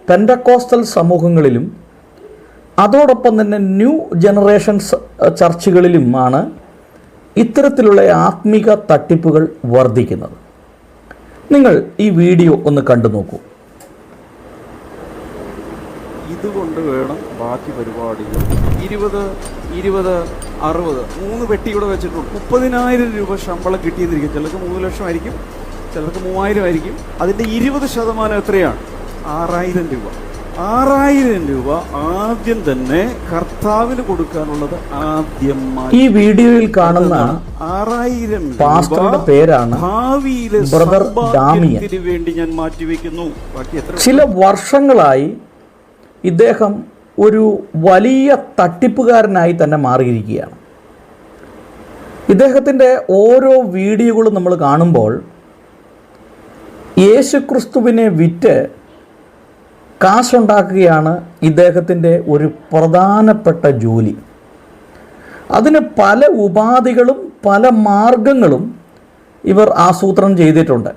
Pentecostal സമൂഹങ്ങളിലും അതോടൊപ്പം തന്നെ new generations ചർച്ചുകളിലുമാണ് ഇത്തരത്തിലുള്ള ആത്മീക തട്ടിപ്പുകൾ വർദ്ധിക്കുന്നത്. നിങ്ങൾ ഈ വീഡിയോ ഒന്ന് കണ്ടു നോക്കൂ. ഇതുകൊണ്ട് വേണം ബാക്കി പരിപാടികൾ. 20, 60 3 പെട്ടി ഇവിടെ വെച്ചിട്ടുണ്ട്. 30,000 രൂപ ശമ്പളം കിട്ടിയെന്നിരിക്കും. ചിലർക്ക് 3 ലക്ഷം ആയിരിക്കും, ചിലർക്ക് 3,000 ആയിരിക്കും. അതിൻ്റെ 20% എത്രയാണ്? 6,000 രൂപ. 6,000 രൂപ ആദ്യം തന്നെ കർത്താവിന് കൊടുക്കാനുള്ളത്. ആദ്യമായി ഈ വീഡിയോയിൽ കാണുന്ന 6,000 പാസ്റ്ററുടെ പേരാണ് ഭാവിയിലെ ബ്രദർ ഡാമിയൻ. വേണ്ടി ഞാൻ മാറ്റിവെക്കുന്നു. ബാക്കി എത്ര? ചില വർഷങ്ങളായി ഇദ്ദേഹം ഒരു വലിയ തട്ടിപ്പുകാരനായി തന്നെ മാറിയിരിക്കുകയാണ്. ഇദ്ദേഹത്തിൻ്റെ ഓരോ വീഡിയോകളും നമ്മൾ കാണുമ്പോൾ യേശുക്രിസ്തുവിനെ വിറ്റ് കാശുണ്ടാക്കുകയാണ് ഇദ്ദേഹത്തിൻ്റെ ഒരു പ്രധാനപ്പെട്ട ജോലി. അതിന് പല ഉപാധികളും പല മാർഗങ്ങളും ഇവർ ആസൂത്രണം ചെയ്തിട്ടുണ്ട്.